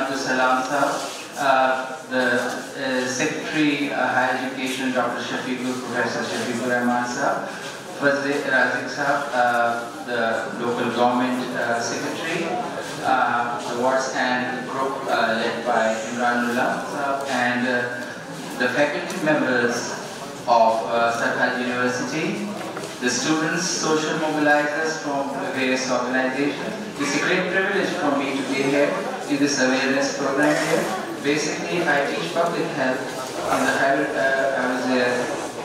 Abdussalam Sahab, the Secretary Higher Education Dr. Shafiqur, Professor Shafiqur Rahman Sahab, Fazle Razik Sahab, the local government secretary, the wards and group led by Imranullah Sahab, and the faculty members of Sarhad University, the students, social mobilizers from various organizations. It's a great privilege for me to be here in this awareness program here. Basically, I teach public health in the I was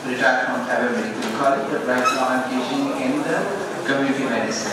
retired from Khyber Medical College, but right now I'm teaching in the community medicine.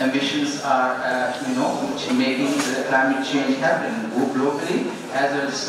emissions are which making the climate change happen globally as well as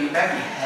impact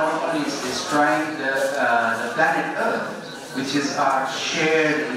not only is destroying the planet Earth which is our shared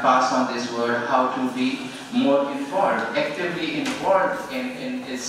pass on this word how to be more involved, actively involved in its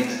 Next,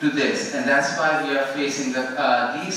to this, and that's why we are facing these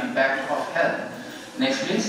impact of health. Next please.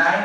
9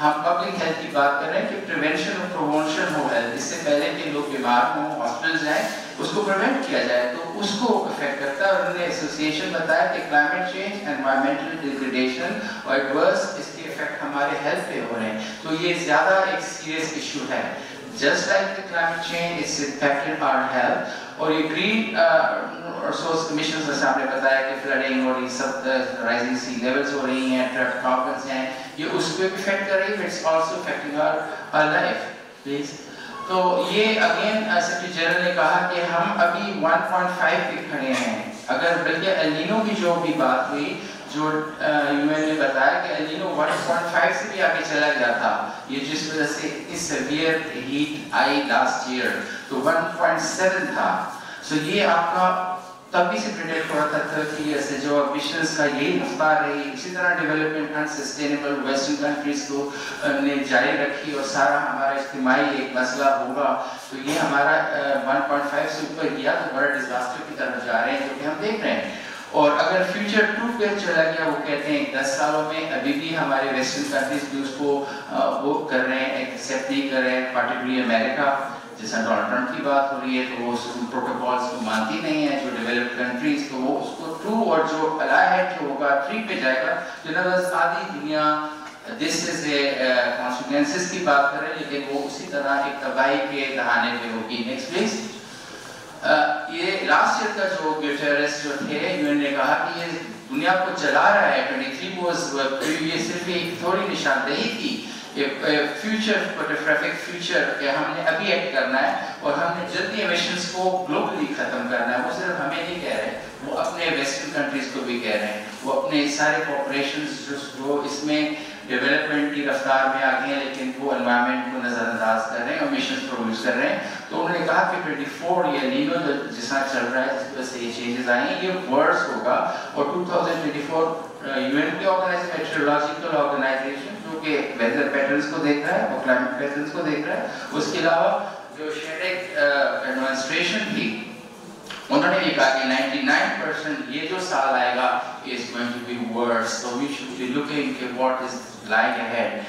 ہم public health کی بات کر رہے ہیں کہ prevention اور promotion ہو health, اس سے پہلے کہ لوگ بیمار ہوں ہاسپٹل جائیں اس کو پریونٹ کیا جائے تو اس کو افیکٹ کرتا ہے. اور انہوں نے ایسوسیشن بتایا کہ کلائمیٹ چینج انوائرمنٹل ڈیگریڈیشن اور ایڈورس اس کے افیکٹ ہمارے ہیلتھ پہ ہو رہے ہیں. تو یہ زیادہ ایک سیریس ایشو ہے. Just like the climate change is impacting our health, اور یہ گرین ریسورس emissions جیسے آپ نے بتایا کہ فلڈنگ اور یہ سب رائزنگ سی لیولز ہو رہی ہیں، ٹریفک پرابلمس ہیں، یہ اس پہ بھی افیکٹ کر رہی ہے. It's also affecting our life please. تو یہ اگین سیکرٹری جنرل نے کہا کہ ہم ابھی 1.5 پہ کھڑے ہیں. اگر بلکہ ایلنینو کی جو بھی بات ہوئی جو یو این نے بتایا کہ ایلنینو 1.5 سے بھی آگے چلا گیا تھا، یہ جس وجہ سے اتنی سیویئر ہیٹ آئی لاسٹ ایئر تو 1.7 تھا. سو یہ آپ کا تب بھی سے پریڈکٹ ہوا تھا 30 ایئر سے جو ایمشنز کا یہی رفتار رہی. اسی طرح ڈیولپمنٹ انسسٹینیبل ویسٹرن کنٹریز کو نے جاری رکھی اور سارا ہمارا اجتماعی ایک مسئلہ ہوگا تو یہ ہمارا 1.5 سے اوپر گیا تو بڑا ڈیزاسٹر کی طرف جا رہے ہیں جو کہ ہم دیکھ رہے ہیں. اور اگر فیوچر 2 پہ چلا گیا، وہ کہتے ہیں 10 سالوں میں ابھی بھی ہمارے ویسٹرن کنٹریز بھی اس کو وہ کر رہے ہیں، ایکسیپٹ نہیں کر رہے ہیں. پارٹیکولرلی امریکہ جیسا ڈونلڈ ٹرمپ کی بات ہو رہی ہے تو وہ اس پروٹوکولس کو مانتی نہیں ہے. جو ڈیولپڈ کنٹریز تو وہ اس کو 2 اور جو الائٹ جو ہوگا 3 پہ جائے گا. جنرل آدھی دنیا دس سے کانسیکوینسز کی بات کریں لیکن وہ اسی طرح ایک تباہی کے دہانے پہ ہوگی. Next please. یہ لاسٹ ایئر کا جو گیوٹیرس جو تھے یو این نے کہا کہ یہ دنیا کو چلا رہا ہے. 23 یہ صرف ایک تھوڑی نشاندہی تھی فیوچر فوٹوگرافک فیوچر کہ ہم نے ابھی ایکٹ کرنا ہے اور ہم نے جلدی ایمیشنز کو گلوبلی ختم کرنا ہے. وہ صرف ہمیں نہیں کہہ رہے، وہ اپنے ویسٹرن کنٹریز کو بھی کہہ رہے ہیں. وہ اپنے سارے کوپریشنز جو اس میں ڈیولپمنٹ کی رفتار میں آگے ہیں لیکن وہ انوائرمنٹ کو نظر انداز کر رہے ہیں، ایمیشنز پروڈیوس کر رہے ہیں. تو انہوں نے کہا کہ 24 یہ لینو جس طرح چل رہا ہے جس وجہ سے یہ چینجز آئے ہیں یہ ورس ہوگا. اور 2024 یو این کی میٹرولوجیکل آرگنائزیشن جو کہ ویدر پیٹرنز کو دیکھ رہا ہے اور کلائمیٹ پیٹرنز کو دیکھ رہا ہے. اس کے علاوہ جو شیڈک ایڈمنسٹریشن تھی انہوں نے یہ کہا کہ 99% یہ جو سال آئے گا is going to be worse. So we should be looking at what is lying ahead.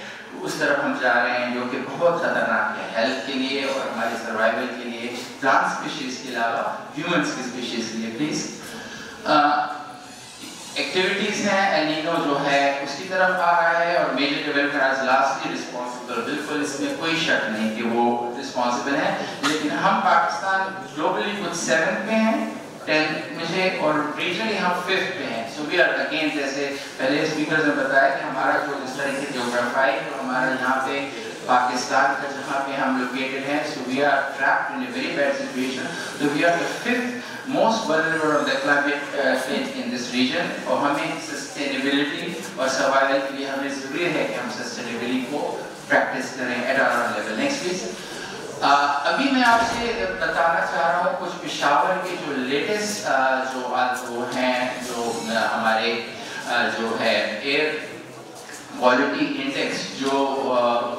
اس طرف ہم جا رہے ہیں جو کہ بہت خطرناک ہے ہیلتھ کے لیے اور ہماری سروائیول کے لیے، پلانٹ اسپیشیز کے علاوہ ہیومنس کی اسپیشیز کے لیے. پلیز ایکٹیویٹیز ہیں ایلنینو جو ہے اس کی طرف آ رہا ہے اور major development is lastly responsible. بالکل اس میں کوئی شک نہیں کہ وہ رسپانسبل ہے لیکن ہم پاکستان گلوبلی کچھ 7 پہ ہیں 10 میں سے اور ریجنلی ہم 5th پہ ہیں. سو وی آر اگین جیسے پہلے اسپیکرز نے بتایا کہ ہمارا جو جس طرح کی جیوگرافائی جو ہمارا یہاں پہ پاکستان کا جہاں پہ ہم لوکیٹڈ ہیں so we are trapped in a very bad situation. تو we are the 5th most vulnerable of the climate change in this region. اور ہمیں سسٹینیبلٹی اور سروائیول کے لیے ہمیں ضروری ہے کہ ہم سسٹینیبلٹی کو پریکٹس کریں at our level. Next please. ابھی میں آپ سے بتانا چاہ رہا ہوں کچھ پشاور کے جو لیٹسٹ جو آج وہ ہیں جو ہمارے جو ہے ایئر کوالٹی انڈیکس جو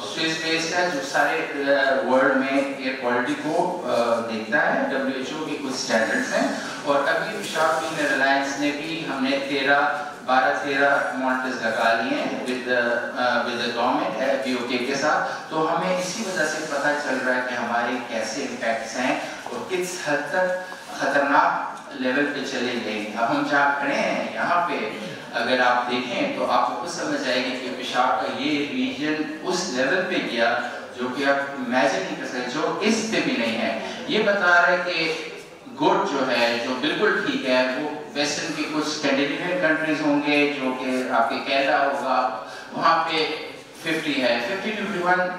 سوئس بیسڈ ہے جو سارے ورلڈ میں ایئر کوالٹی کو دیکھتا ہے. WHO کے کچھ اسٹینڈرڈس ہیں اور ابھی پشاور میں ریلائنس نے بھی ہم نے 12-13 مانیٹرز لگا لیے ہیں ود گورنمنٹ BOK کے ساتھ. تو ہمیں اسی وجہ سے پتہ چل رہا ہے کہ ہمارے کیسے امپیکٹس ہیں اور کس حد تک خطرناک لیول پہ چلے گئے. اب ہم جہاں کھڑے ہیں یہاں پہ اگر آپ دیکھیں تو آپ کو کچھ سمجھ آئے گی کہ پشاور کا یہ ریجن اس لیول پہ گیا جو کہ آپ امیجن نہیں کر سکتے، جو اس پہ بھی نہیں ہے. یہ بتا رہا ہے کہ گڈ جو ہے جو بالکل ٹھیک ہے وہ ویسٹرن کی کچھ اسکینڈینیوین کنٹریز ہوں گے جو کہ آپ کے کینیڈا ہوگا وہاں پہ 50 ہے 50 to 51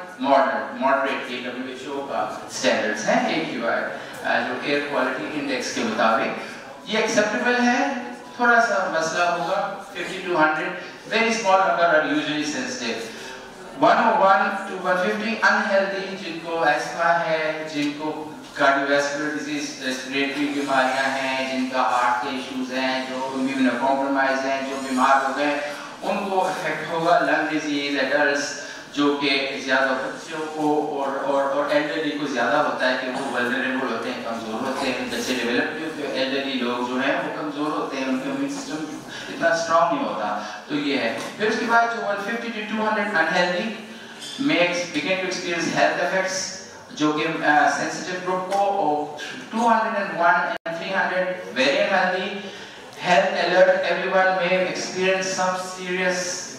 ماڈریٹ یہ WHO کا اسٹینڈرڈس ہیں AQI جو ایئر کوالٹی انڈیکس کے مطابق یہ ایکسیپٹیبل ہے. تھوڑا سا مسئلہ ہوگا 50 to 100 very small number are usually sensitive. 101 to 150 unhealthy جن کو ایسما ہے جن کو کارڈیوویسکولر ڈیزیز ریسپریٹری بیماریاں ہیں جن کا ہارٹ کے ایشوز ہیں جو امیون کمپرومائز ہیں جو بیمار ہو گئے ان کو افیکٹ ہوگا. لنگ ڈیزیز ایڈلٹس جو کہ زیادہ بچوں کو اور ایلڈرلی کو زیادہ ہوتا ہے کہ وہ ولنریبل ہوتے ہیں کمزور ہوتے ہیں. بچے ڈیولپ بھی ہوتے ہیں ایلڈرلی لوگ جو ہیں وہ کمزور ہوتے ہیں ان کا امیون سسٹم اتنا اسٹرانگ نہیں ہوتا. تو یہ ہے. پھر اس کے بعد جو 150 to 200 unhealthy begin to experience health effects جو کہ sensitive group کو 201 and 300 very unhealthy. Health alert, everyone may experience some serious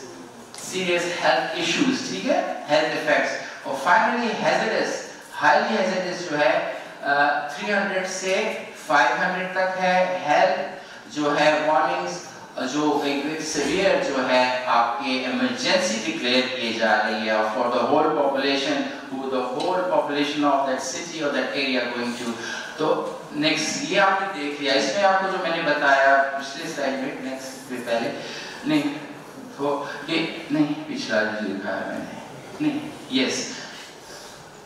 health issues, ٹھیک ہے, health effects. اور finally hazardous, highly hazardous جو ہے 300 سے 500 تک ہے. health جو ہے warnings جو ایک severe جو ہے آپ کے emergency declare کیے جا رہی ہے for the whole population of that city or that area going to. تو نیکسٹ یہ آپ نے دیکھ لیا. اس میں آپ کو جو میں نے بتایا پچھلے سلائڈ میں, نیکسٹ سے پہلے نہیں تو یہ نہیں پچھلا جو لکھا ہے میں نے نہیں, یس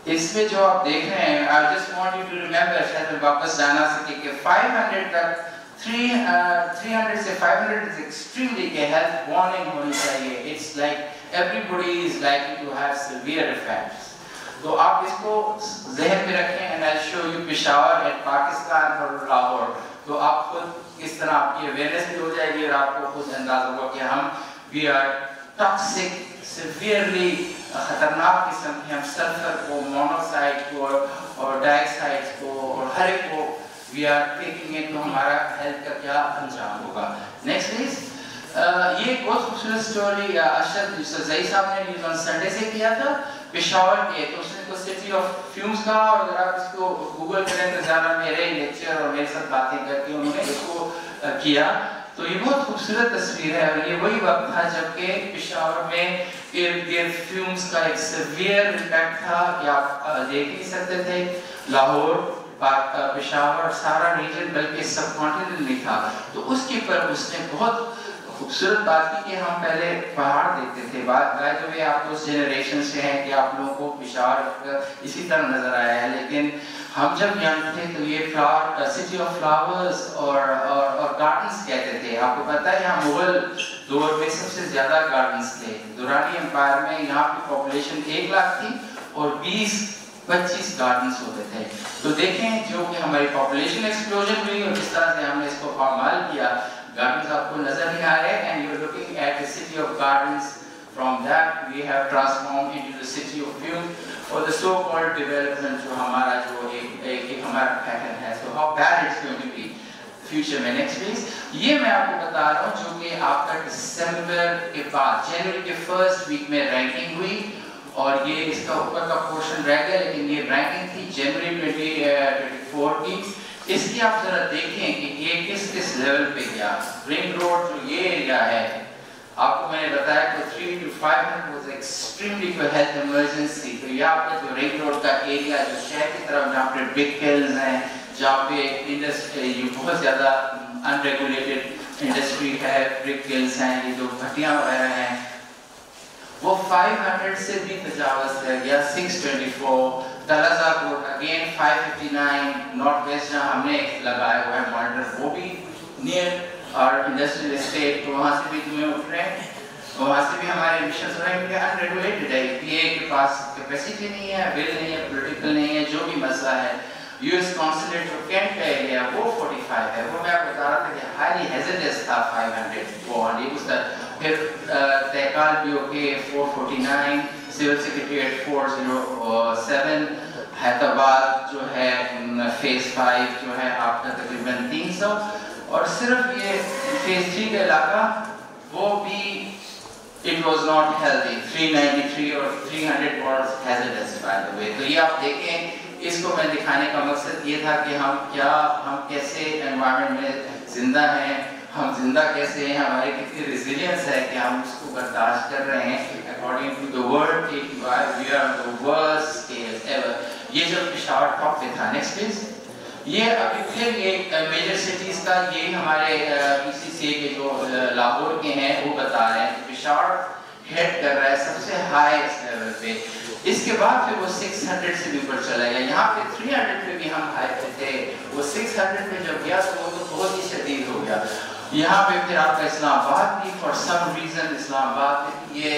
اس میں جو آپ دیکھ رہے ہیں I just want you to remember, شاید میں واپس جانا سکے کہ 500 تک 300 سے 500 is extremely کہ health warning ہونی چاہیے. It's like everybody is likely to have severe effects. تو آپ اس کو ذہن میں رکھیں and I'll show you Peshawar and Pakistan اور لاہور. تو آپ خود اس طرح آپ کی awareness بھی ہو جائے گی اور آپ کو خود اندازہ ہوگا کہ ہم we are toxic, severely خطرناک قسم کے, ہم سلفر کو, مونوکسائڈ کو اور ڈائی آکسائڈ کو اور ہر ایک کو we are taking it, تو ہمارا ہیلتھ کا کیا انجام ہوگا. Next please. یہ ایک بہت خوبصورت سٹوری اشرف یوسفزئی صاحب نے نیوز آن سنڈے سے کیا تھا پشاور کے. تو اس نے کو سٹی آف فیومز کا, اور اگر آپ اس کو گوگل کریں تو زیادہ میرے لیکچر اور میرے ساتھ باتیں کر کے انہوں نے اس کو کیا. تو یہ بہت خوبصورت تصویر ہے, اور یہ وہی وقت تھا جب کہ پشاور میں ایئر فیومز کا ایک سیویئر امپیکٹ تھا کہ آپ دیکھ نہیں سکتے تھے. لاہور, پشاور, سارا ریجن بلکہ سب کانٹیننٹ میں تھا. تو اس کے پر اس نے بہت خوبصورت بات کی کہ ہم پہلے پہاڑ دیکھتے تھے. بائی دا وے آپ اس جنریشن سے ہیں کہ آپ لوگوں کو پشاور اسی طرح نظر آیا ہے, لیکن ہم جب ینگ تھے تو یہ سٹی آف فلاورز اور گارڈنز کہتے تھے. آپ کو پتہ ہے یہاں مغل دور میں سب سے زیادہ گارڈنز تھے. دورانی امپائر میں یہاں کی پاپولیشن 1 لاکھ تھی اور 20-25 گارڈنز ہوتے تھے. تو دیکھیں جو کہ ہماری پاپولیشن ایکسپلوژن ہوئی اور کس طرح سے ہم نے اس کو پامال کیا. گارڈنز آپ کو نظر نہیں آ رہے and you are looking at the city of gardens. From that we have transformed into the city of fumes or the so-called development جو ہمارا جو ایک ہمارا پیٹرن ہے. So how bad it's going to be future میں. next please. یہ میں آپ کو بتا رہا ہوں جو کہ آپ کا دسمبر کے بعد جنوری کے فرسٹ ویک میں رینکنگ ہوئی, اور یہ اس کا اوپر کا پورشن رہ گیا, لیکن یہ رینکنگ تھی جنوری 2024 کی. اس کی آپ ذرا دیکھیں کہ یہ کس لیول پہ گیا. رنگ روڈ جو یہ ایریا ہے آپ کو میں نے بتایا کہ 3 to 500 was extremely for health emergency. تو یہ آپ کا جو رنگ روڈ کا ایریا جو شہر کی طرف جہاں پہ بگ ہلز ہیں, جہاں پہ انڈسٹری بہت زیادہ انریگولیٹڈ انڈسٹری ہے, برک ہلز ہیں, یہ جو بھٹیاں وغیرہ ہیں, وہ 500 سے بھی تجاوز کر گیا. 624 تلازا کوٹ اگین 559 نارتھ ویسٹ جہاں ہم نے لگایا ہوا ہے مانیٹر, وہ بھی نیئر اور انڈسٹریل اسٹیٹ. تو وہاں سے بھی دھوئیں اٹھ رہے ہیں, وہاں سے بھی ہمارے ایمیشنز ہو رہے ہیں کیونکہ انریگولیٹڈ ہے. پی اے کے پاس کیپیسٹی نہیں ہے, بل نہیں ہے, پولیٹیکل نہیں ہے, جو بھی مسئلہ ہے. یو ایس کانسولیٹ جو کینٹ کا ایریا وہ 45 ہے, وہ میں آپ کو بتا رہا تھا کہ ہائیلی ہیزرڈس تھا 500 اس کا. پھر تہکال پی او کے 449, سول سیکریٹریٹ 407, حیدرآباد جو ہے فیز 5 جو ہے آپ کا تقریباً 300, اور صرف یہ فیز 3 کا علاقہ وہ بھی it was not healthy. 393 اور 300 was hazardous by the way. تو یہ آپ دیکھیں, اس کو میں دکھانے کا مقصد یہ تھا کہ ہم کیسے انوائرمنٹ میں زندہ ہیں, ہم زندہ کیسے ہیں, ہماری کتنی ریزیلینس ہے کہ ہم اس کو برداشت کر رہے ہیں. According to the world AQI we are the worst case ever. یہ جو پشاور ٹاپ پہ تھا. Next please. یہ ابھی پھر یہ میجر سٹیز کا یہ ہمارے PCCA کے جو لاہور کے ہیں وہ بتا رہے ہیں کہ پشاور ہیڈ کر رہا ہے سب سے ہائیسٹ لیول پہ. اس کے بعد پھر وہ 600 سے بھی اوپر چلا گیا. یہاں پہ 300 پہ بھی ہم ہائی پہ تھے, وہ 600 پہ جب گیا تو وہ تو بہت ہی شدید ہو گیا. یہاں پہ پھر آپ کا اسلام آباد بھی فار سم ریزن اسلام آباد یہ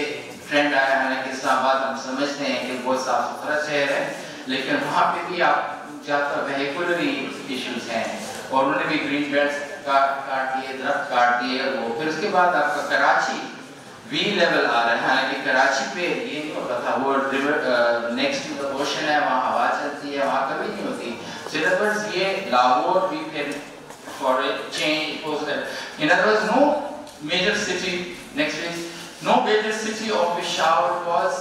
ٹرینڈ آیا ہے کہ اسلام آباد ہم سمجھتے ہیں کہ بہت صاف ستھرا شہر ہے, لیکن وہاں پہ بھی آپ زیادہ ویہیکولری ایشوز ہیں, اور انہوں نے بھی گرین بیلٹس کاٹ دیے, درخت کاٹ دیے. وہ پھر اس کے بعد آپ کا کراچی وی لیول آ رہا ہے. حالانکہ کراچی پہ یہ نہیں ہوتا تھا, وہ river next to the ocean ہے, وہاں ہوا چلتی ہے, وہاں کبھی نہیں ہوتی. So in other words, یہ لاہور بھی پھر for a change it was in other words no major city, next please, no major city of Peshawar was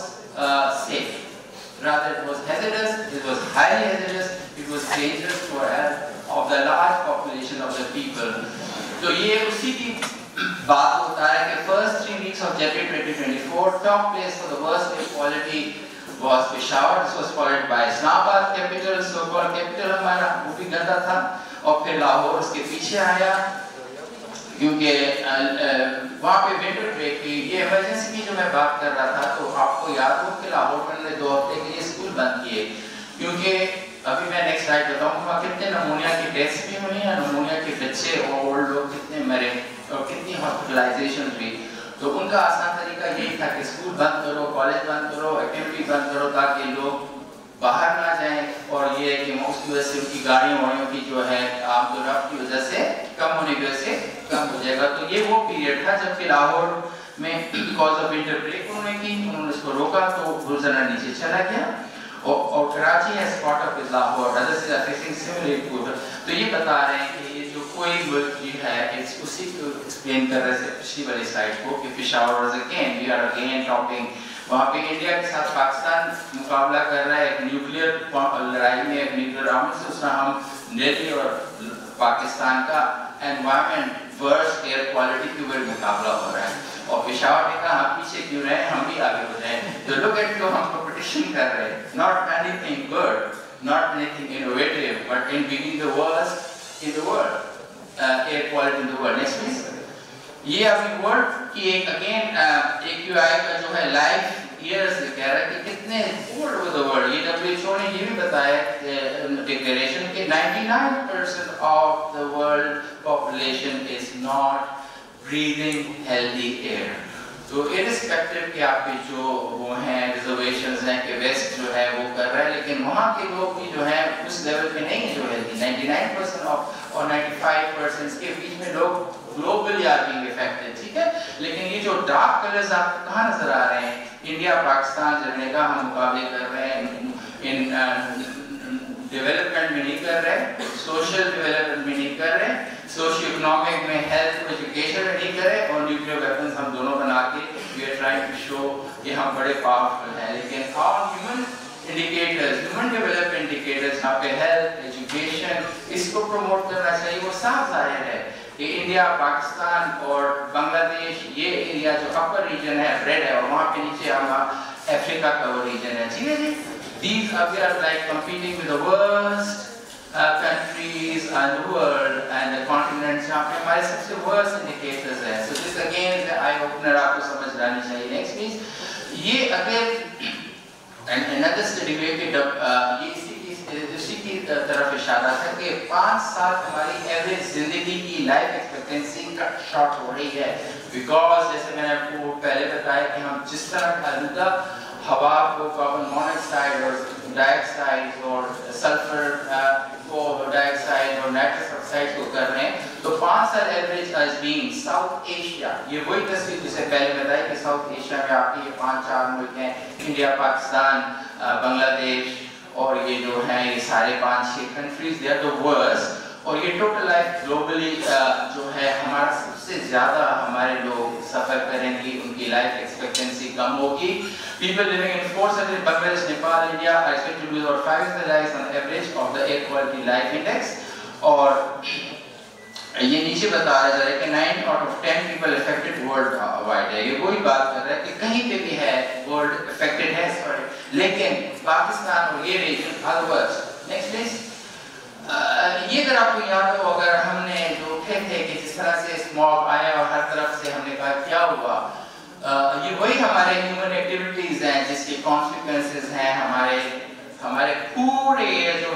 safe. Rather it was hazardous, it was highly hazardous, it was dangerous for of the large population of the people. تو یہ اسی کی بات ہوتا ہے کہ first 3 weeks of January 2024 top place for the worst air quality was Peshawar. This was followed by Islamabad capital, so called capital ہمارا, وہ بھی گندا تھا, اور پھر لاہور اس کے پیچھے آیا کیونکہ وہاں پہ ونٹر بریک کی. یہ ایمرجنسی کی جو میں بات کر رہا تھا, تو آپ کو یاد ہو کہ لاہور میں نے 2 ہفتے کے لیے اسکول بند کیے, کیونکہ ابھی میں نیکسٹ سلائڈ بتاؤں گا کتنے نمونیا کی ٹیسٹ بھی ہوئی ہیں, نمونیا کے بچے اور اولڈ لوگ کتنے مرے اور کتنی ہاسپٹلائزیشن ہوئی. تو ان کا آسان طریقہ یہی تھا کہ اسکول بند کرو, کالج بند کرو, ایکٹیویٹی بند کرو, تاکہ لوگ باہر نہ جائیں, اور یہ ہے کہ اس کی وجہ سے ان کی گاڑیوں واڑیوں کی جو ہے آمد و رفت کی وجہ سے کم ہونے کی وجہ سے کم ہو جائے گا. تو یہ وہ پیریڈ تھا جب کہ لاہور میں بیکاز آف ونٹر بریک انہوں نے کی, انہوں نے اس کو روکا تو گلزنہ نیچے چلا گیا, اور کراچی ہے spot up with Lahore, others are facing similar poor. تو یہ بتا رہے ہیں کہ یہ جو کوئی ملک جو ہے اسی کو ایکسپلین کر رہے تھے پچھلی والی سلائڈ کو کہ Peshawar was again, we are again topping. وہاں پہ انڈیا کے ساتھ پاکستان مقابلہ کر رہا ہے ایک نیوکلیئر لڑائی میں, ایک نیوکلیئر عمل سے, اس میں ہم دہلی اور پاکستان کا انوائرمنٹ ورسٹ ایئر کوالٹی کے اوپر مقابلہ ہو رہا ہے, اور پشاور نے کہا ہم پیچھے کیوں رہے ہیں, ہم بھی آگے ہو جائیں. تو لوک ایٹ جو ہم کمپٹیشن کر رہے ہیں, not any thing good, not anything innovative, but in being the worst in the world, air quality in the world. Next please. یہ ابھی ورلڈ کی ایک اگین AQI کا جو ہے لائف ایئرز کہہ رہا ہے کہ کتنے all over the world. یہ WHO نے یہ بھی بتایا ڈکلیریشن کہ 99% of the world population is not breathing healthy air. تو irrespective کہ آپ کے جو وہ ہیں ریزرویشنز ہیں کہ ویسٹ جو ہے وہ کر رہا ہے, لیکن وہاں کے لوگ بھی جو ہیں اس لیول پہ نہیں ہیں جو ہیلتھی. 99% اور 95% کے بیچ میں لوگ گلوبلی آر بینگ افیکٹڈ, ٹھیک ہے. لیکن یہ جو ڈارک کلرز آپ کو کہاں نظر آ رہے ہیں, انڈیا پاکستان جرمنی کا ہم مقابلے کر رہے ہیں, ان ڈیولپمنٹ میں نہیں کر رہے, سوشل ڈیولپمنٹ میں نہیں کر رہے, سوشل اکنامک میں, ہیلتھ ایجوکیشن میں نہیں کرے, اور نیوکلیئر ویپنز ہم دونوں بنا کے we are trying to show کہ ہم بڑے پاورفل ہیں. لیکن on human indicators, human development indicators, یہاں پہ ہیلتھ ایجوکیشن, اس کو پروموٹ کرنا چاہیے. وہ صاف ظاہر ہے کہ انڈیا پاکستان اور بنگلہ دیش یہ ایریا جو اپر ریجن ہے ریڈ ہے, اور وہاں پہ نیچے ہمارا افریقہ کا وہ ریجن ہے, ٹھیک ہے جی. These are we are like competing with the worst countries and the world and the continents جہاں پہ ہمارے سب سے worst indicators ہیں. So this again is an eye opener, آپ کو سمجھ لانی چاہیے. Next please. یہ اگر another study ہوئی کہ یہ اسی کی طرف اشارہ تھا کہ 5 سال ہماری ایوریج زندگی کی لائف ایکسپیکٹنسی کا شارٹ ہو رہی ہے, بیکاز جیسے میں نے آپ کو پہلے بتایا کہ ہم جس طرح آلودہ ہوا کو کاربن مونوکسائڈ اور ڈائی آکسائڈ اور سلفر کو ڈائی آکسائڈ اور نائٹرس آکسائڈ کو کر رہے ہیں, تو 5 سال average as being south Asia, یہ وہی تصویر جسے پہلے بتائی کہ ساؤتھ ایشیا میں آپ کے یہ 5-4 ملک ہیں, انڈیا پاکستان بنگلہ دیش, اور یہ جو ہیں یہ سارے 5-6 countries they are the worst. اور یہ ٹوٹل لائف گلوبلی جو ہے ہمارا سب سے زیادہ ہمارے لوگ سفر کریں گی, ان کی لائف ایکسپیکٹنسی کم ہوگی. People living in 4 countries, Bangladesh, Nepal, India are expected to lose about 5 years their lives on average of the air quality life index. اور یہ نیچے بتا رہا ہے کہ 9 out of 10 people affected world wide ہے. یہ وہی بات کر رہا ہے کہ کہیں پہ بھی ہے world affected ہے, لیکن پاکستان اور یہ ریجن otherwise. Next please. یہ اگر آپ کو یاد ہو, اگر ہم نے جو اٹھے تھے کہ جس طرح سے اسموگ آیا اور ہر طرف سے ہم نے کہا کیا ہوا, یہ وہی ہمارے ہیومن ایکٹیویٹیز ہیں جس کے کانسیکوینسز ہیں ہمارے پورے جو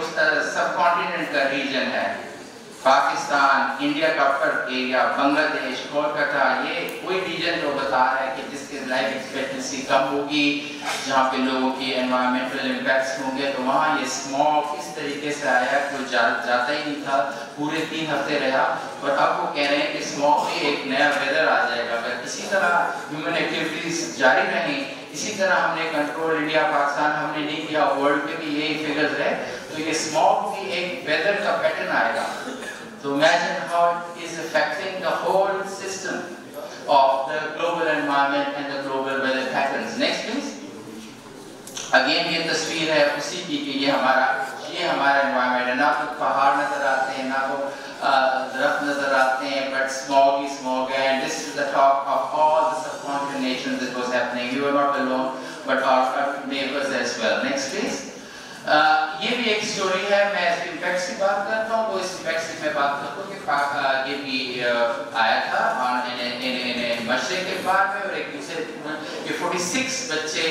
سب کانٹیننٹ کا ریجن ہے, پاکستان, انڈیا کا اپر ایریا, بنگلہ دیش, کولکتہ, یہ کوئی ریجن جو بتا رہا ہے کہ جس کی لائف ایکسپیکٹنسی کم ہوگی, جہاں پہ لوگوں کی انوائرمنٹل امپیکٹس ہوں گے, تو وہاں یہ اسموگ اس طریقے سے آیا کہ وہ جاتا ہی نہیں تھا, پورے 3 ہفتے رہا. اور اب وہ کہہ رہے ہیں کہ اسموگ میں ایک نیا ویدر آ جائے گا. اگر اسی طرح ہیومن ایکٹیویٹیز جاری رہیں, اسی طرح ہم نے کنٹرول انڈیا پاکستان ہم نے نہیں کیا, ورلڈ میں بھی یہی فگرز ہے, تو یہ اسموگ بھی ایک ویدر کا پیٹرن آئے گا. So imagine how it is affecting the whole system of the global environment and the global weather patterns. Next please. Again یہ تصویر ہے اسی کی کہ یہ ہمارا environment ہے, نہ تو پہاڑ نظر آتے ہیں, نہ تو درخت نظر آتے ہیں, but smog ہی smog ہے. And this is the talk of all the subcontinent nations that was happening. We were not alone, but our neighbors as well. Next please. یہ بھی ایک سٹوری ہے, میں اس امپیکٹس کی بات کرتا ہوں, وہ اس امپیکٹس کی میں بات کرتا ہوں کہ یہ بھی آیا تھا مشرق کے بعد میں, اور ایک دوسرے کہ 46 بچے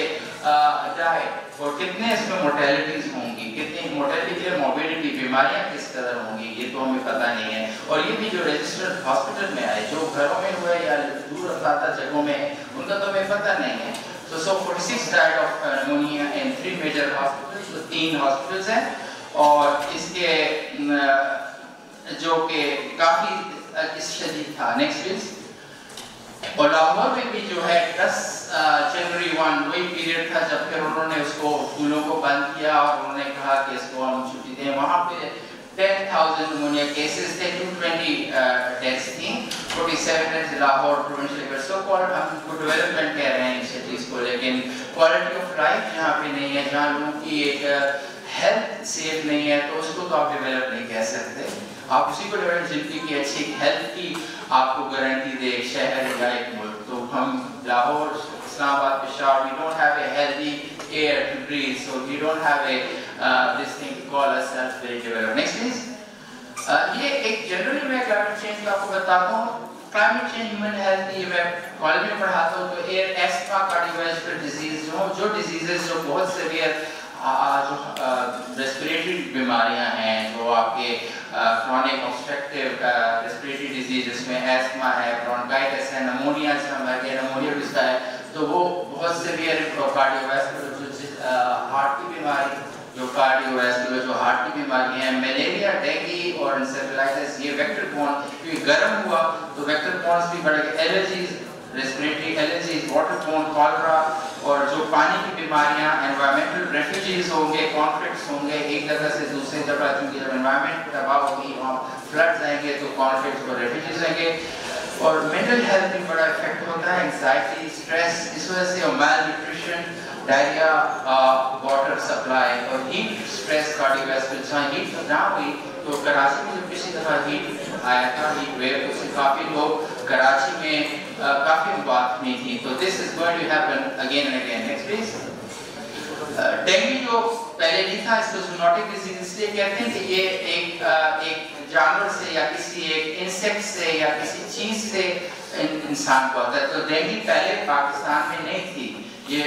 جائے, اور کتنے اس میں مورٹیلٹیز ہوں گی, کتنی مورٹیلٹی ہے, موبیلٹی, بیماریاں کس قدر ہوں گی, یہ تو ہمیں پتہ نہیں ہے. اور یہ بھی جو رجسٹرڈ ہاسپٹل میں آئے, جو گھروں میں ہوئے یا دور افرادہ جگہوں میں ہیں, ان کا تو ہمیں پتہ نہیں ہے. So 46 died of pneumonia in 3 major hospitals, so 3 hospitals ہیں, اور اس کے جو کہ کافی شدید تھا. Next please. اور لاہور میں بھی جو ہے 10 جنوری 1 وہی پیریڈ تھا جب پھر انہوں نے اس کو اسکولوں کو بند کیا, اور انہوں نے کہا کہ اس کو ہم چھٹی دیں. وہاں پہ 10,000 pneumonia cases تھے, 220 deaths تھیں, 47 Lahore provincial level. So called ہم کو ڈیولپمنٹ کہہ رہے ہیں ان سٹیز کو, لیکن کوالٹی آف لائف جہاں پہ نہیں ہے, جہاں لوگوں کی ایک ہیلتھ سیف نہیں ہے, تو اس کو تو آپ ڈیولپ نہیں کہہ سکتے. آپ اسی کو ڈیولپ جن کی اچھی ہیلتھ کی آپ کو گارنٹی دے ایک شہر یا ایک ملک. تو ہم لاہور, اسلام آباد, Peshawar, we don't have a healthy air to breathe, so we don't have a this thing to call ourselves very developed. Next please. یہ ایک جنرلی میں کلائمیٹ چینج کا آپ کو بتاتا ہوں. کلائمیٹ چینج, ہیومن ہیلتھ, یہ میں کالج میں پڑھاتا ہوں, تو ایئر, ایسما, کارڈیوواسکولر ڈیزیز, جو ڈیزیزز جو بہت سیویئر جو ریسپریٹری بیماریاں ہیں, جو آپ کے کرونک آبسٹرکٹیو ریسپریٹری ڈیزیز, جس میں ایسما ہے, برونکائٹس ہے, نمونیا سے ہمارے نمونیا بھی ہے, تو وہ بہت سیویئر کارڈیوواسکولر جو ہارٹ کی بیماری, جو کارڈیوواسکولر جو ہارٹ کی بیماری ہیں, ملیریا, ڈینگی اور انسیفلائٹس, یہ ویکٹر بورن, کیونکہ گرم ہوا تو ویکٹر بورنز بھی بڑھ گئے. Allergies, respiratory allergies, water born cholera, اور جو پانی کی بیماریاں, انوائرمنٹل ریفیوجیز ہوں گے, کانفلکٹس ہوں گے ایک جگہ سے دوسری جگہ, کیونکہ جب انوائرمنٹ تباہ ہوگی وہاں فلڈز آئیں گے تو کانفلکٹس اور ریفیوجیز آئیں گے. اور مینٹل ہیلتھ بھی بڑا افیکٹ ہوتا ہے, انزائٹی, اسٹریس, اس وجہ سے, اور مال نیوٹریشن, ڈائریا, واٹر سپلائی, اور ہیٹ اسٹریس, کارڈیوواسکولر. جہاں ہیٹ جہاں ہوئی تو کراچی میں جو پچھلی دفعہ ہیٹ آیا تھا, ہیٹ ویو, اس سے کافی لوگ کراچی میں کافی بات نہیں تھی. تو this is going to happen again and again. Next please. Dengue جو پہلے نہیں تھا, اس کو زونوٹک ڈیزیز اس لیے کہتے ہیں کہ یہ ایک جانور سے یا کسی ایک انسیکٹ سے یا کسی چیز سے انسان کو ہوتا ہے. تو ڈینگی پہلے پاکستان میں نہیں تھی. یہ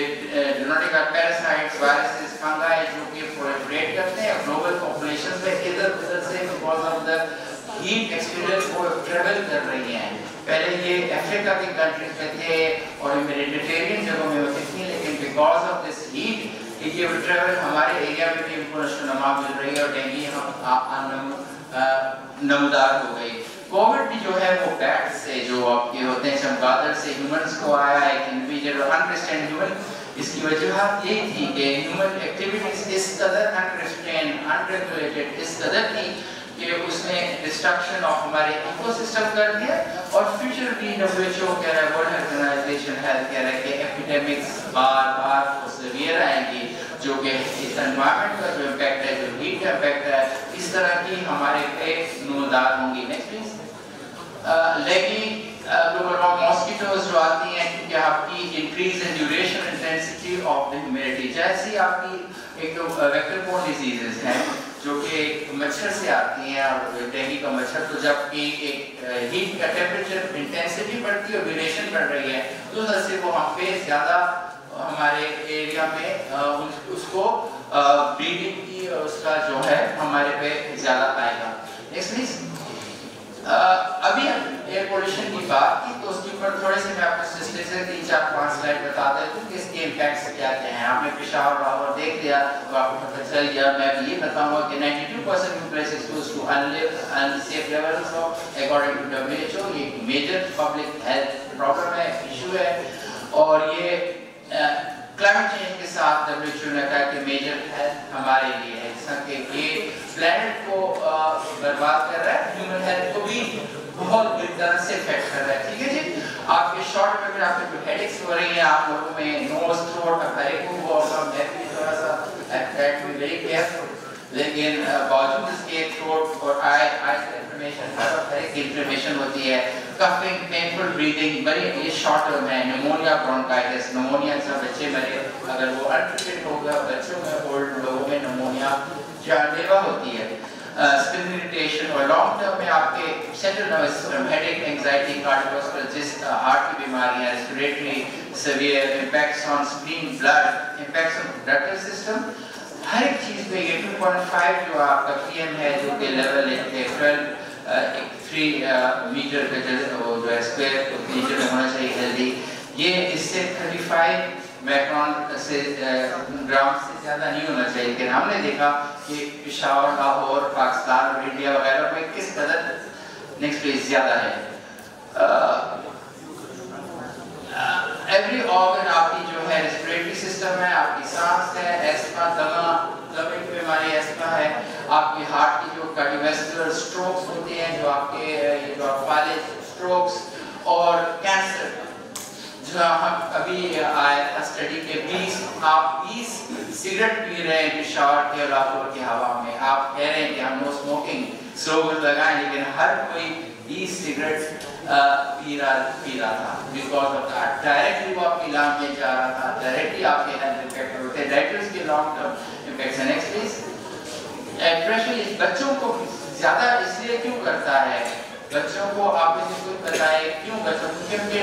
زونوٹک پیراسائٹس, وائرسز, فنگائی جو کہ پرولیفریٹ کرتے ہیں گلوبل پاپولیشن میں ادھر ادھر سے, because of the heat experience وہ ٹریول کر رہی ہیں. پہلے یہ افریقہ کی کنٹریز میں تھے اور میڈیٹرینین جگہوں میں ہوتی تھیں, لیکن بیکاز آف دس ہیٹ یہ ٹریول ہمارے ایریا میں بھی ان کو نشو و نما مل رہی ہے, اور ڈینگی نمودار ہو گئی. کووڈ بھی جو ہے وہ بیٹ سے, جو آپ کے ہوتے ہیں چمگادڑ سے ہیومنس کو آیا, ایک انڈیویجول انریسٹرینڈ ہیومن. اس کی وجوہات یہی تھی کہ ہیومن ایکٹیویٹیز اس قدر انریسٹرینڈ, انریگولیٹڈ اس قدر تھی کہ اس نے ڈسٹرکشن آف ہمارے ایکو سسٹم کر دیا. اور فیوچر بھی WHO کہہ رہا ہے, ورلڈ ہیلتھ آرگنائزیشن ہیلتھ کہہ رہا ہے کہ ایپیڈیمکس بار بار سیویئر آئیں گی, جو کہ اس انوائرمنٹ کا جو امپیکٹ ہے, جو ہیٹ کا امپیکٹ ہے, اس طرح کی ہمارے پہ نمودار ہوں گی. Next please. لیکن گلوبل وارم ماسکیٹوز جو آتی ہیں, کیونکہ آپ کی increase in duration intensity of the humidity, جیسی آپ کی ایک تو ویکٹر بورن ڈیزیزز ہیں جو کہ ایک مچھر سے آتی ہیں, اور ڈینگی کا مچھر, تو جب کہ ایک ہیٹ کا ٹیمپریچر انٹینسٹی بڑھتی ہے اور ڈیوریشن بڑھ رہی ہے, تو اس وجہ سے وہ ہم پہ زیادہ ہمارے ایریا میں اس کو بریڈنگ کی اس کا جو ہے ہمارے پہ زیادہ آئے گا. Next please. اوپر تھوڑے سے میں آپ کو اسٹیٹسٹکس سے 3-4-5 سلائڈ بتا دیتا ہوں کہ اس کے امپیکٹس کیا کیا ہیں. آپ نے پشاور لاہور دیکھ لیا تو آپ کو پتہ چل گیا. میں بھی یہ بتاؤں گا کہ 92% people expose to unsafe levels of according to WHO. یہ ایک میجر پبلک ہیلتھ پرابلم ہے, ایشو ہے, اور یہ کلائمیٹ چینج کے ساتھ WHO نے کہا کہ میجر ہیلتھ ہمارے لیے ہے, جس طرح کہ یہ پلانٹ کو برباد کر رہا ہے, ہیومن ہیلتھ کو بھی بہت بری طرح سے افیکٹ کر رہا ہے. ٹھیک ہے جی, آپ کے شارٹ میں آپ کے جو ہیڈ ایکس ہو رہی ہیں, آپ لوگوں میں نوز تھروٹ کا ہیڈ ہوا ہوگا, میں بھی تھوڑا سا ایکٹ میں ویری کیئرفل, لیکن باوجود اس کے تھروٹ اور آئی انفلمیشن ہر ایک انفلمیشن ہوتی ہے, کفنگ, پینفل بریدنگ, بڑی یہ شارٹ ٹرم ہے. نمونیا, برونکائٹس, نمونیا سے بچے مرے, اگر وہ انٹریٹڈ ہوگا بچوں میں, اولڈ لوگوں میں نمونیا جان لیوا ہوتی ہے. اسکن اریٹیشن, اور لانگ ٹرم میں آپ کے central nervous system, headache, anxiety, cardiovascular, heart کی بیماریاں, respiratory, severe impacts on screen, blood impacts on reproductive system, ہر ایک چیز پہ یہ 2.5 جو آپ کا PM ہے, جو کہ لیول ہے 3 میٹر پہ جو ہے اسکوائر میٹر میں ہونا چاہیے ہیلدی, یہ اس سے 35 میکرون سے گرام سے زیادہ نہیں ہونا چاہیے. لیکن ہم نے دیکھا کہ پشاور, لاہور, پاکستان اور انڈیا وغیرہ میں کس قدر نیکسٹ پلیز زیادہ ہے. ایوری آرگن آپ کی جو ہے ریسپریٹری سسٹم ہے, آپ کی سانس ہے, ایسما, دمے کی بیماری ایسما ہے, آپ کی ہارٹ کی جو کارڈیوواسکولر اسٹروکس ہوتے ہیں, جو آپ کے جو فالج اسٹروکس, اور کینسر. جو ہم ابھی آئے تھا اسٹڈی کے 20 سگریٹ پی رہے ہیں پشاور کے لاہور کی ہوا میں, آپ کہہ رہے ہیں کہ ہم نو اسموکنگ سلوگن لگائیں, لیکن ہر کوئی 20 سگریٹ پی رہا تھا, بیکاز آف دیٹ ڈائریکٹلی وہ آپ کی لانگ میں جا رہا تھا, ڈائریکٹلی آپ کے ہیلتھ افیکٹ ہوتے ہیں, ڈائریکٹرز کے لانگ ٹرم امپیکٹس ہیں. Next please. پریشر بچوں کو زیادہ اس لیے کیوں کرتا ہے, بچوں کو آپ نے کوئی بتائے کیوں بچوں, کیونکہ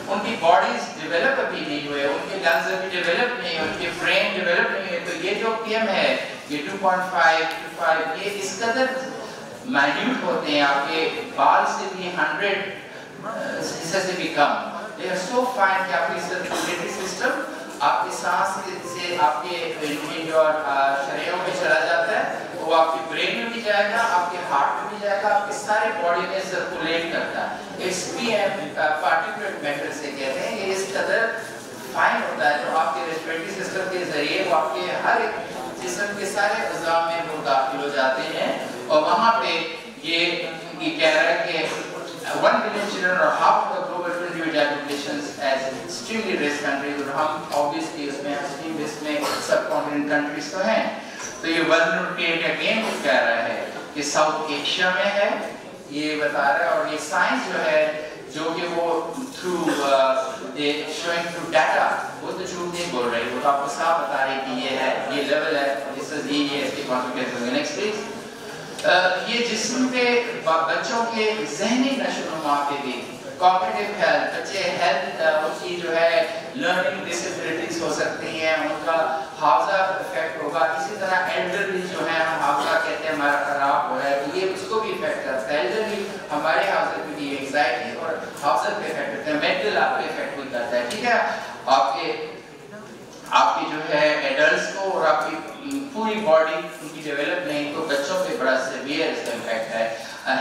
ان کی باڈیز ڈیولپ ابھی نہیں ہوئے, ان کے لنگز ابھی ڈیولپ نہیں ہوئے, ان کے برین ڈیولپ نہیں ہوئے. تو یہ جو PM ہے, یہ 2.5, یہ اس قدر مائنیوٹ ہوتے ہیں, آپ کے بال سے بھی 100 حصے سے بھی کم. They are so fine کہ آپ کی سرکولیٹری سسٹم, آپ کی سانس سے آپ کے جو شریانوں میں چلا جاتا ہے, وہ آپ کی برین میں بھی جائے گا, آپ کے ہارٹ میں بھی جائے گا, آپ کے سارے باڈی میں سرکولیٹ کرتا ہے. اس PM پارٹیکولر میٹر سے کہتے ہیں, یہ اس قدر فائن ہوتا ہے جو آپ کے ریسپریٹری سسٹم کے ذریعے وہ آپ کے ہر ایک جسم کے سارے اعضاء میں وہ داخل ہو جاتے ہیں, اور وہاں پہ یہ کہہ رہا ہے کہ 1 billion children or half of the global 20 populations as extremely rich countries, اور ہم obviously اس میں extreme rich میں سب کانٹیننٹ کنٹریز تو ہیں. تو یہ vulnerability again کہہ رہا ہے کہ ساؤتھ ایشیا میں ہے, یہ بتا رہا ہے. اور یہ سائنس جو ہے, جو کہ وہ showing through data, وہ تو جھوٹ نہیں بول رہی, وہ تو آپ کو صاف بتا رہی کہ یہ ہے, یہ لیول ہے, یہ اس کے کانسیکوینس ہوں گے. Next please. یہ جسم پہ بچوں کے ذہنی نشو و نما پہ بھی, کاگنیٹیو ہیلتھ, بچے ہیلتھ ان کی جو ہے لرننگ ڈسیبلٹیز ہو سکتی ہیں, ان کا حافظہ افیکٹ ہوگا. اسی طرح ایلڈرلی جو ہے, ہم حافظہ کہتے ہیں ہمارا خراب ہو رہا ہے, تو یہ اس کو بھی افیکٹ کرتا ہے. ایلڈرلی ہمارے حافظے پہ بھی انگزائٹی اور حافظہ پہ افیکٹ کرتا ہے, مینٹل آپ کو افیکٹ بھی کرتا ہے. ٹھیک ہے, آپ کی جو ہے ایڈلٹس کو اور آپ کی پوری باڈی ان کی ڈیولپ نہیں, تو بچوں پہ بڑا سیویئر اس کا امپیکٹ ہے,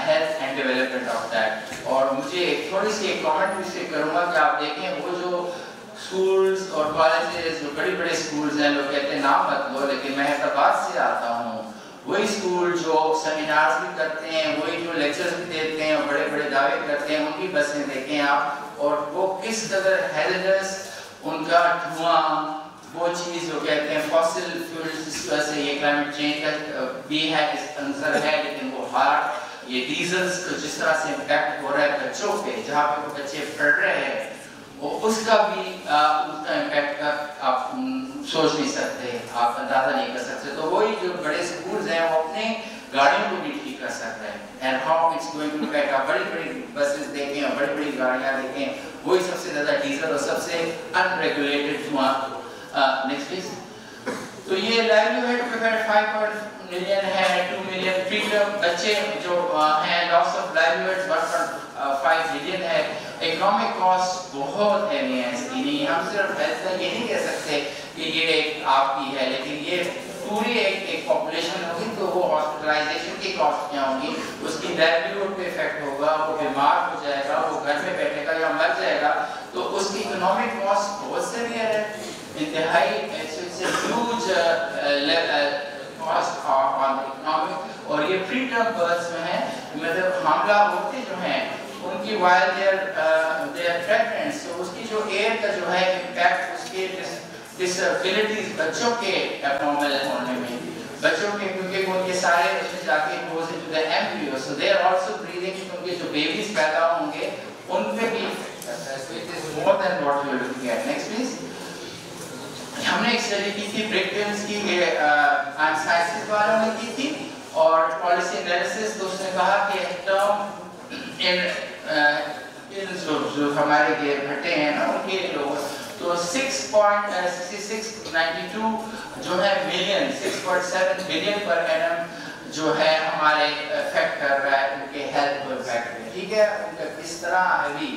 health and development of that. اور مجھے تھوڑی سی ایک کامنٹ بھی سے کروں گا کہ آپ دیکھیں وہ جو اسکولز اور کالجز, جو بڑے بڑے اسکولز ہیں, لوگ کہتے ہیں نام مت لو, لیکن میں حیدرآباد سے آتا ہوں, وہی اسکول جو سیمینارز بھی کرتے ہیں, وہی جو لیکچرز بھی دیتے ہیں اور بڑے بڑے دعوے کرتے ہیں, ان کی بسیں دیکھیں آپ, اور وہ کس قدر ہیزرڈس, ان کا دھواں, وہ چیز جو کہتے ہیں فاسل فیولز, اس وجہ سے یہ کلائمیٹ چینج کا بھی ہے, اس عنصر ہے. لیکن وہ ہارٹ, یہ ڈیزلز کو جس طرح سے امپیکٹ ہو رہا ہے بچوں پہ, جہاں پہ وہ بچے پڑھ رہے ہیں, اس کا بھی اس کا امپیکٹ آپ سوچ نہیں سکتے, آپ اندازہ نہیں کر سکتے. تو وہی جو بڑے اسکولز ہیں, وہ اپنے گاڑیوں کو بھی ٹھیک کر سکتے ہیں. And how it's going to impact, آپ بڑی بڑی بسز دیکھیں اور بڑی بڑی گاڑیاں دیکھیں, وہی سب سے زیادہ ڈیزل اور سب سے ان ریگولیٹڈ دھواں. Next please. تو یہ لائیولیہڈ پہ 5 ملین ہے, 2 ملین پری ٹرم بچے جو ہیں, لاس آف لائیولیہڈ 1.5 ملین ہے. اکنامک کاسٹ بہت ہیوی ہے اس کی. نہیں ہم صرف ہیلتھ کا یہ نہیں کہہ سکتے کہ یہ ایک آپ کی ہے, لیکن یہ پوری ایک پاپولیشن ہوگی تو وہ ہاسپٹلائزیشن کی کاسٹ کیا ہوگی, اس کی لائیولیہوڈ پہ افیکٹ ہوگا, وہ بیمار ہو جائے گا, وہ گھر میں بیٹھے گا یا مر جائے گا, تو اس کی اکنامک کاسٹ بہت سیویئر ہے, انتہائی ہیوج کاسٹ آن اکنامک. اور یہ پری ٹرم برتھس میں ہے, مطلب حاملہ عورتیں جو ہیں ان کی while they are pregnant, so اس کی جو ایئر کا جو ہے امپیکٹ اس کے ڈسابلٹیز بچوں کے ابنارمل ہونے میں, بچوں کے کیونکہ ان کے سارے اس میں جا کے goes into the embryo, so they are also breathing, ان کے جو بیبیز پیدا ہوں گے ان پہ بھی so it is more than what we are looking at. Next please. ہم نے ایک اسٹڈی کی تھی برکٹنس کی, سائنسز والوں نے کی تھی, اور پالیسی انالیسس, تو اس نے کہا کہ ٹرم جو ہمارے یہ بھٹے ہیں نا ان کے لوگ, تو 6.92 جو ہے ملین, 6.7 بلین پر اینم جو ہے ہمارے افیکٹ کر رہا ہے ان کے ہیلتھ کو افیکٹ میں. ٹھیک ہے, ان کا کس طرح ابھی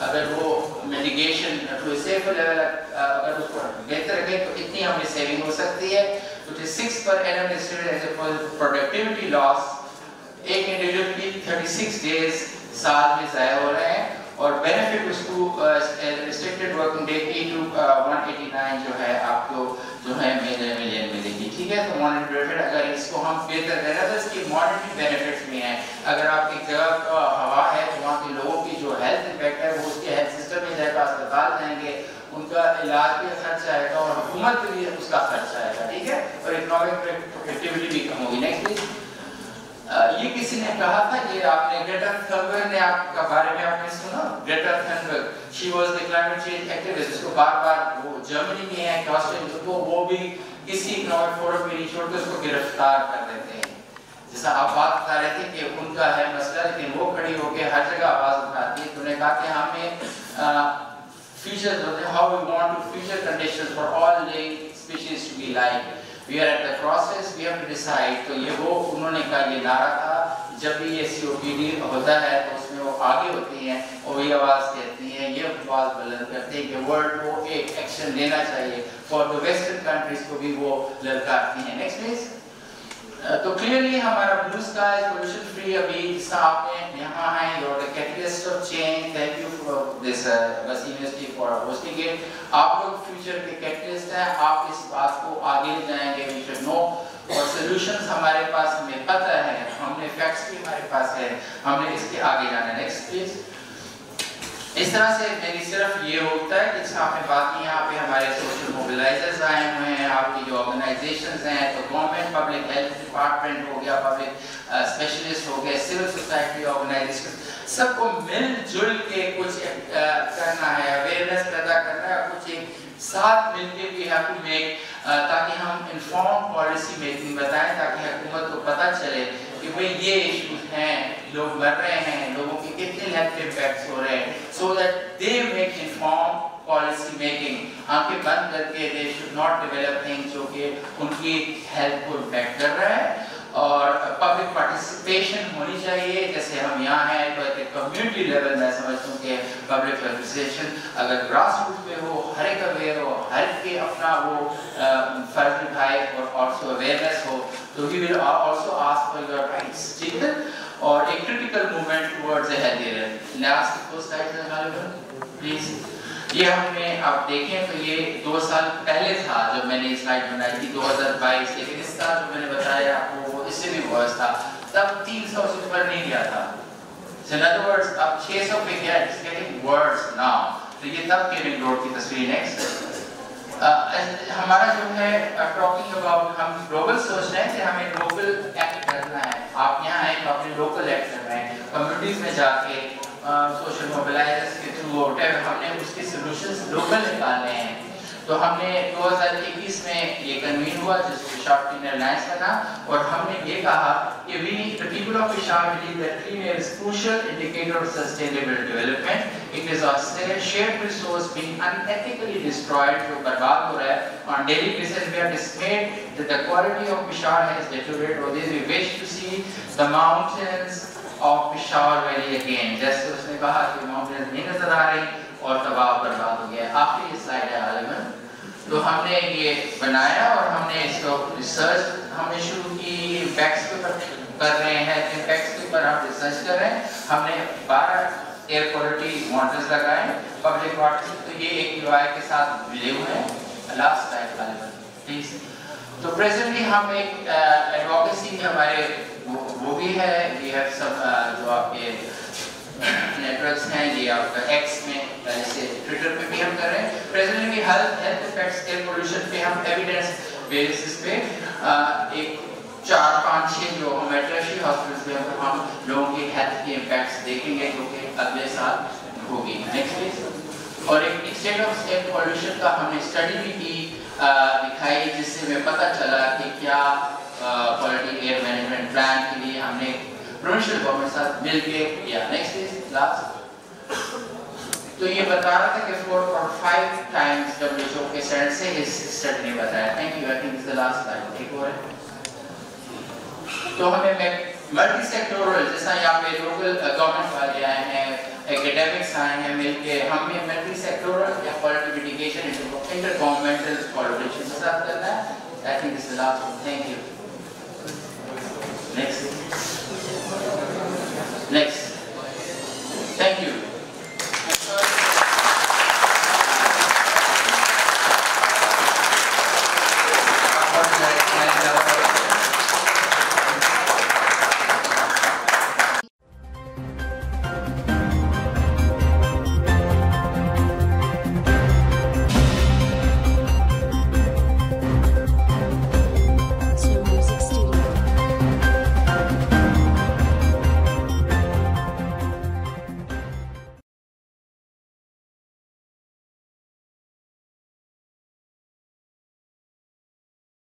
اگر وہ میڈیکیشن ٹو سیف لیول اگر اس کو بہتر رکھیں تو اتنی ہمیں سیونگ ہو سکتی ہے. تو 6 per annum as a productivity loss ایک انڈیویجول کی 36 ڈیز سال میں ضائع ہو رہے ہیں, اور بینیفٹ اس کو ریسٹرکٹڈ ورکنگ ڈے کی ٹو 189 جو ہے آپ کو جو ہے ملین ملے گی. ٹھیک ہے, تو مانیٹری بینیفٹ اگر اس کو ہم بہتر کریں تو اس کی مانیٹری بینیفٹس بھی ہیں. اگر آپ ایک جگہ کا ہوا ہے تو وہاں کے لوگوں کی جو ہیلتھ امپیکٹ ہے وہ اس کے ہیلتھ سسٹم میں جائے گا, اسپتال جائیں گے, ان کا علاج بھی خرچ آئے گا, اور حکومت پہ بھی اس کا خرچ آئے گا. ٹھیک ہے, اور اکنامک ایکٹیویٹی بھی کم ہوگی. Next please. یہ کسی نے کہا تھا, یہ آپ نے گریٹا تھنبرگ نے آپ کا بارے میں آپ نے سنا, Greta Thunberg, she was the climate change activist, اس کو بار بار وہ جرمنی میں ہے, وہ بھی کسی اکنامک فورم میں نہیں چھوڑتے, اس کو گرفتار کر دیتے ہیں. جیسا آپ بات بتا رہے تھے کہ ان کا ہے مسئلہ, لیکن وہ کھڑی ہو کے ہر جگہ آواز اٹھاتی ہے. تو انہوں نے کہا کہ ہمیں future how we want to future conditions for all living species to be like. We are at the process, we have to decide. تو یہ وہ انہوں نے کہا, یہ نعرہ تھا, جب بھی یہ COPD ہوتا ہے تو اس میں وہ آگے ہوتی ہیں اور وہی آواز کہتی ہیں, یہ آواز بلند کرتے ہیں کہ ورلڈ کو ایک ایکشن لینا چاہیے. فار دا ویسٹرن کنٹریز کو بھی وہ للکارتی ہیں. Next please. تو کلیئرلی ہمارا بلو اسکائی پولوشن فری, ابھی جس آپ نے یہاں ہیں, you are the catalyst of change. Thank you for this Waseem university for hosting it. آپ لوگ فیوچر کے کیٹلسٹ ہیں, آپ اس بات کو آگے لے جائیں گے. وی شوڈ نو, اور سولوشنز ہمارے پاس, ہمیں پتہ ہے, ہم نے فیکٹس بھی ہمارے پاس ہے, ہم نے اس کے آگے جانا ہے. Next please. اس طرح سے میری صرف یہ ہوتا ہے کہ آپ نے بات کی, یہاں پہ ہمارے سوشل موبلائزرز آئے ہوئے ہیں, آپ کی جو آرگنائزیشنز ہیں, تو گورنمنٹ, پبلک ہیلتھ ڈپارٹمنٹ ہو گیا, پبلک اسپیشلسٹ ہو گئے, سول سوسائٹی آرگنائزیشن, سب کو مل جل کے کچھ کرنا ہے, اویئرنیس پیدا کرنا ہے, کچھ ایک ساتھ مل کے بھی ہیو ٹو میک, تاکہ ہم انفارم پالیسی میکنگ بتائیں, تاکہ حکومت کو پتہ چلے کہ بھئی یہ ایشوز ہیں, لوگ مر رہے ہیں, لوگوں کے کتنے ہیلتھ امپیکٹس ہو رہے ہیں, so that they make informed policy making. آنکھیں بند کر کے they should not develop things جو کہ ان کی ہیلتھ کو امپیکٹ کر رہا ہے. اور پبلک پارٹیسپیشن ہونی چاہیے, جیسے ہم یہاں ہیں تو ایک کمیونٹی لیول میں سمجھتا ہوں کہ پبلک پارٹیسپیشن اگر گراس روٹ پہ ہو, ہر ایک اویئر ہو, ہر کے اپنا وہ فرض نبھائے, اور آلسو اویئرنیس ہو, تو he will also ask for your rights. ٹھیک ہے, اور ایک critical movement towards a healthy life. Last کو سلائڈ نکالو پلیز. یہ ہم نے آپ دیکھیں تو یہ 2 سال پہلے تھا جب میں نے یہ سلائڈ بنائی تھی, 2022, لیکن اس کا جو میں نے بتایا آپ کو وہ اس سے بھی ورس تھا, تب 300 سے اوپر نہیں گیا تھا. In other words, اب 600 پہ گیا, it's getting worse now. تو یہ تب کے رنگ روڈ کی تصویر. نیکسٹ. ہمارا جو ہے ٹاکنگ اباؤٹ, ہم گلوبل سوچ رہے ہیں کہ ہمیں گلوبل ایکٹ کرنا ہے. آپ یہاں ہیں تو اپنے لوکل ایکٹ کر رہے ہیں, کمیونٹیز میں جا کے سوشل موبلائزرز کے تھرو ہم نے اس کے سولوشنز لوکل نکالنے ہیں. تو ہم نے 2021 میں یہ کنوین ہوا جس کو پشاور کلین ایئر الائنس بنا, اور ہم نے یہ کہا کہ we the people of Peshawar believe that clean air is crucial indicator of sustainable development. It is a shared resource being unethically destroyed, جو برباد ہو رہا ہے. On daily basis we are dismayed that the quality of Peshawar has deteriorated. Or we wish to see the mountains of Peshawar Valley again. جیسے اس نے کہا کہ mountains نہیں نظر آ رہی اور تباہ برباد ہو گیا. آخری سلائڈ ہے غالباً. تو ہم نے یہ بنایا اور ہم نے اس کو ریسرچ ہم نے شروع کی. امپیکٹس کے اوپر کر رہے ہیں, امپیکٹس کے اوپر ہم ریسرچ کر رہے ہیں. ہم نے 12 ایئر کوالٹی ماڈلز لگائے پبلک واٹر. تو یہ ایک UI کے ساتھ ملے ہوئے ہیں. لاسٹ سلائڈ غالباً پلیز. تو پریزنٹلی ہم ایک ایڈوکیسی میں ہمارے وہ بھی ہے. وی ہیو سب جو آپ کے نیٹ ورکس ہیں, یہ آپ کا ایکس میں جیسے ٹویٹر پہ بھی ہم کر رہے ہیں. Presently health effects air pollution پہ ہم ایویڈنس بیسس پہ ایک 4-5-6 جو ہم میٹرشی ہاسپٹلس میں ہم لوگوں کے ہیلتھ کے امپیکٹس دیکھیں گے جو کہ اگلے سال ہوگی. Next please. اور ایک اسٹیٹ آف ایئر پولوشن کا ہم نے اسٹڈی بھی کی دکھائی جس سے ہمیں پتہ چلا کہ کیا کوالٹی ایئر مینجمنٹ پلان کے لیے ہم نے پروونشل گورنمنٹ ساتھ مل کے کیا. Next please. لاسٹ. تو یہ بتا رہا تھا کہ 4.5 ٹائمز WHO کے سینٹ سے اس اسٹڈی نے بتایا. Thank you. I think is the last slide. ٹھیک ہو رہا ہے. تو ہمیں ملٹی سیکٹورل جیسا یہاں پہ لوکل گورنمنٹ والے آئے ہیں, ایکیڈیمکس آئے ہیں, مل کے ہم نے ملٹی سیکٹورل یا quality mitigation inter governmental collaboration کے ساتھ کرنا ہے. I think is the last. Thank you. Next.